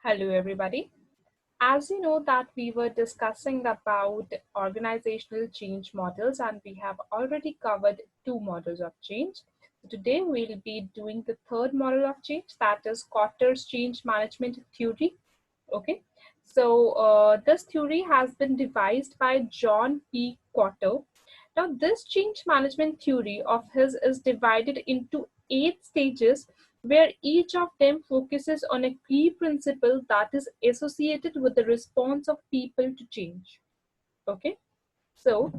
Hello everybody. As you know that we were discussing about organizational change models and we have already covered two models of change. Today we'll be doing the third model of change, that is Kotter's change management theory. Okay. So this theory has been devised by John P. Kotter. Now this change management theory of his is divided into 8 stages where each of them focuses on a key principle that is associated with the response of people to change. Okay, so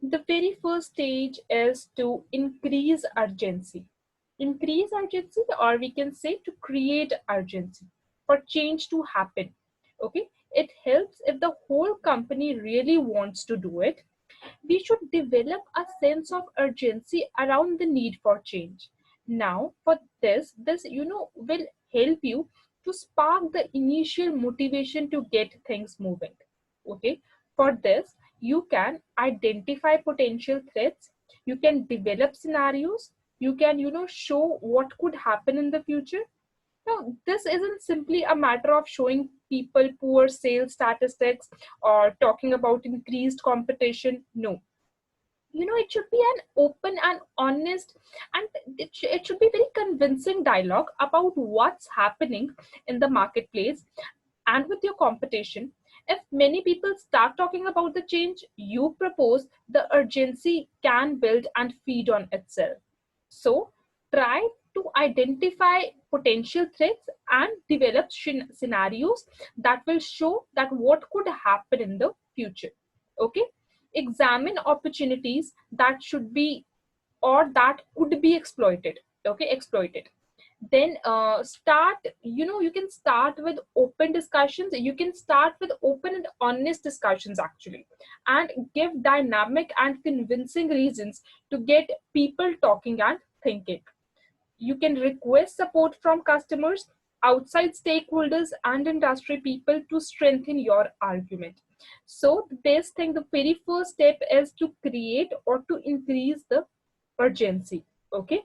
the very first stage is to increase urgency. Increase urgency, or we can say to create urgency for change to happen. Okay, it helps if the whole company really wants to do it. We should develop a sense of urgency around the need for change. Now, for this will help you to spark the initial motivation to get things moving. Okay, for this, you can identify potential threats, you can develop scenarios, you can, show what could happen in the future. Now, this isn't simply a matter of showing people poor sales statistics or talking about increased competition. No, it should be an open and honest, and it should be very convincing dialogue about what's happening in the marketplace and with your competition. If many people start talking about the change you propose, the urgency can build and feed on itself. So try to identify potential threats and develop scenarios that will show that what could happen in the future. Okay, examine opportunities that should be or that could be exploited. Okay, exploited. Then start, you can start with open discussions, you can start with open and honest discussions actually, and give dynamic and convincing reasons to get people talking and thinking. You can request support from customers, outside stakeholders, and industry people to strengthen your argument. So the best thing, the very first step is to create or to increase the urgency. Okay,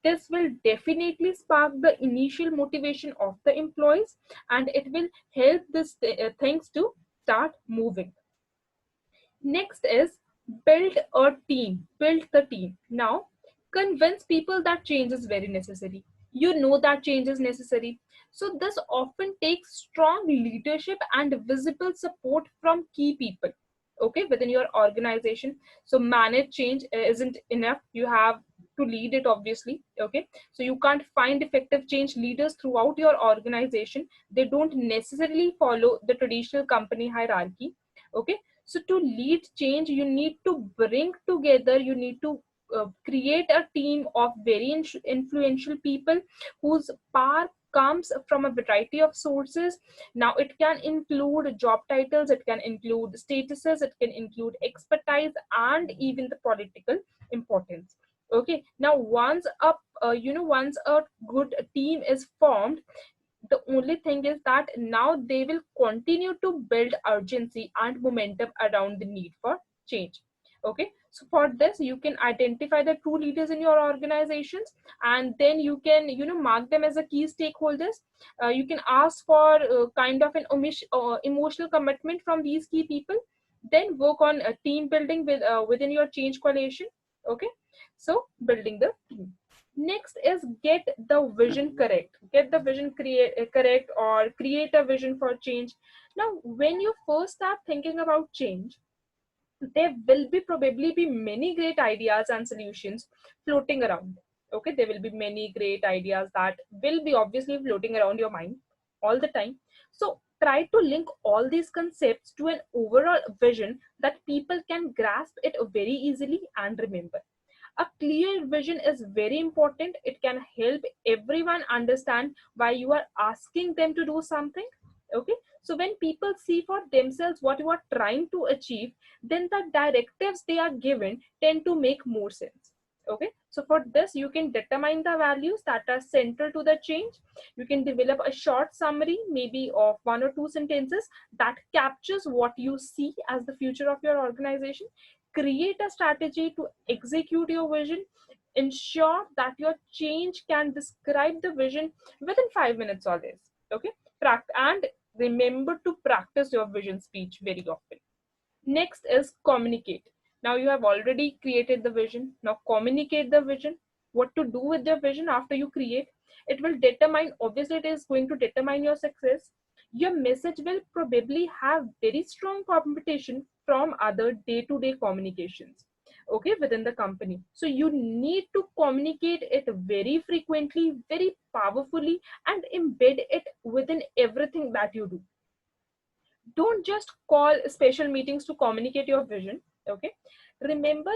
this will definitely spark the initial motivation of the employees, and it will help this things to start moving. Next is build a team, build the team. Now, convince people that change is very necessary. You know that change is necessary. So, this often takes strong leadership and visible support from key people, okay, within your organization. So, manage change isn't enough. You have to lead it, obviously, okay. So, you can't find effective change leaders throughout your organization. They don't necessarily follow the traditional company hierarchy, okay. So to lead change, you need to bring together, you need to create a team of very influential people whose power comes from a variety of sources. Now it can include job titles, it can include statuses, it can include expertise, and even the political importance. Okay, now once a good team is formed, the only thing is that now they will continue to build urgency and momentum around the need for change. Okay, so for this you can identify the true leaders in your organizations, and then you can mark them as a key stakeholders. You can ask for kind of an emotional commitment from these key people, then work on team building within your change coalition. Okay, so building the team. Next is get the vision correct. Get the vision correct, or create a vision for change. Now when you first start thinking about change, there will be probably be many great ideas and solutions floating around. Okay, there will be many great ideas that will be obviously floating around your mind all the time. So try to link all these concepts to an overall vision that people can grasp it very easily and remember. A clear vision is very important. It can help everyone understand why you are asking them to do something. Okay, so when people see for themselves what you are trying to achieve, then the directives they are given tend to make more sense. Okay, so for this you can determine the values that are central to the change. You can develop a short summary, maybe of 1 or 2 sentences, that captures what you see as the future of your organization. Create a strategy to execute your vision. Ensure that your change can describe the vision within 5 minutes or less. Okay, and remember to practice your vision speech very often. Next is communicate. Now you have already created the vision. Now communicate the vision. What to do with the vision after you create? It will determine, obviously, it is going to determine your success. Your message will probably have very strong competition from other day-to-day communications, okay, within the company. So you need to communicate it very frequently, very powerfully, and embed it within everything that you do. Don't just call special meetings to communicate your vision, okay? Remember,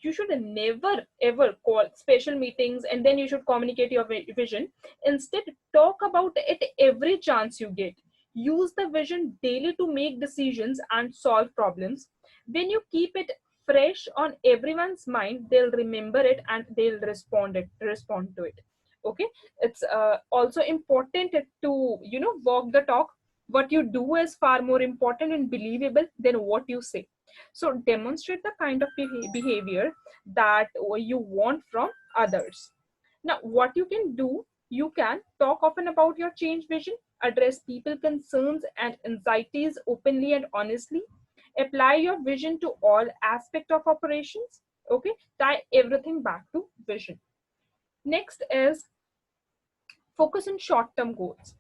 you should never ever call special meetings and then you should communicate your vision. Instead, talk about it every chance you get. Use the vision daily to make decisions and solve problems. When you keep it fresh on everyone's mind, they'll remember it and they'll respond to it, okay? It's also important to, walk the talk. What you do is far more important and believable than what you say. So demonstrate the kind of behavior that you want from others. Now, what you can do, you can talk often about your change vision, address people concerns and anxieties openly and honestly, apply your vision to all aspect of operations, okay? Tie everything back to vision. Next is focus on short-term goals.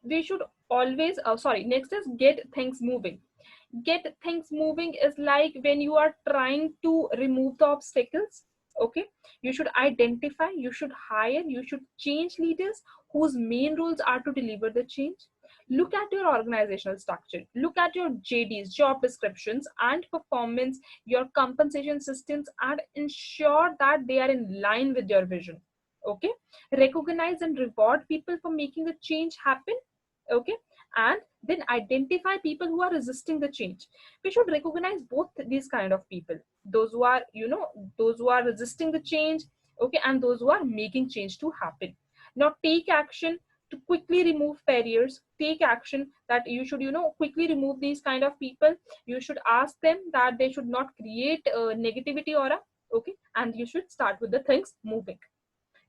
We should always, next is get things moving. Get things moving is like when you are trying to remove the obstacles, okay? You should identify, you should hire, you should change leaders whose main roles are to deliver the change. Look at your organizational structure, look at your JDs, job descriptions, and performance, your compensation systems, and ensure that they are in line with your vision, okay? Recognize and reward people for making the change happen, okay? And then identify people who are resisting the change. We should recognize both these kind of people, those who are, those who are resisting the change, okay, and those who are making change to happen. Now take action to quickly remove barriers. Take action that you should, quickly remove these kind of people. You should ask them that they should not create a negativity aura, okay? And you should start with the things moving.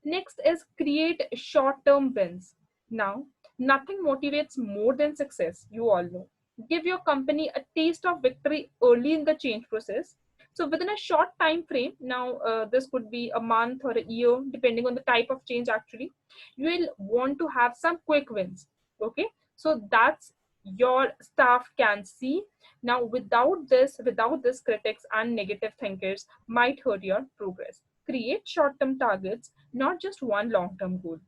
Next is create short-term wins. Now, nothing motivates more than success, you all know. Give your company a taste of victory early in the change process. So within a short time frame, now this could be a month or a year, depending on the type of change actually, you will want to have some quick wins, okay? So that's your staff can see. Now without this critics and negative thinkers might hurt your progress. Create short-term targets, not just one long-term goal.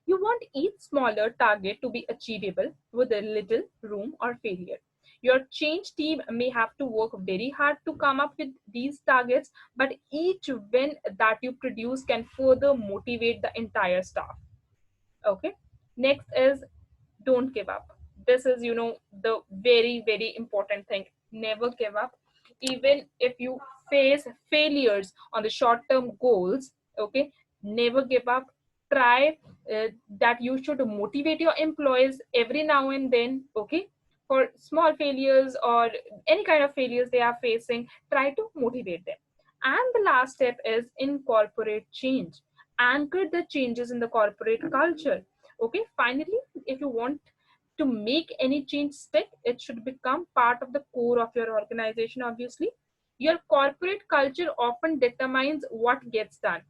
You want each smaller target to be achievable with a little room or failure. Your change team may have to work very hard to come up with these targets, but each win that you produce can further motivate the entire staff. Okay. Next is don't give up. This is, the very, very important thing. Never give up. Even if you face failures on the short term goals, okay, never give up. Try that you should motivate your employees every now and then, okay, for small failures or any kind of failures they are facing. Try to motivate them. And the last step is incorporate change. Anchor the changes in the corporate culture, okay? Finally, if you want to make any change stick, it should become part of the core of your organization, obviously. Your corporate culture often determines what gets done.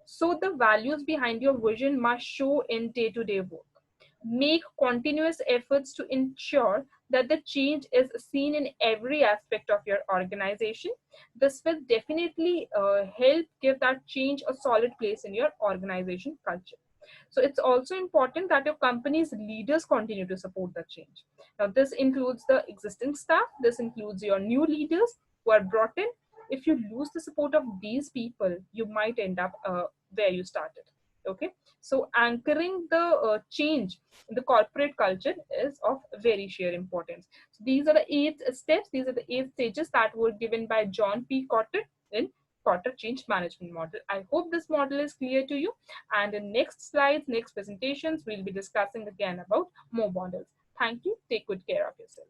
So the values behind your vision must show in day-to-day work. Make continuous efforts to ensure that the change is seen in every aspect of your organization. This will definitely help give that change a solid place in your organization culture. So it's also important that your company's leaders continue to support the change. Now, this includes the existing staff, this includes your new leaders who are brought in. If you lose the support of these people, you might end up where you started. Okay, so anchoring the change in the corporate culture is of very sheer importance. So these are the 8 steps, these are the 8 stages that were given by John P. Kotter in Kotter Change Management Model. I hope this model is clear to you. And in next slides, next presentations, we'll be discussing again about more models. Thank you. Take good care of yourself.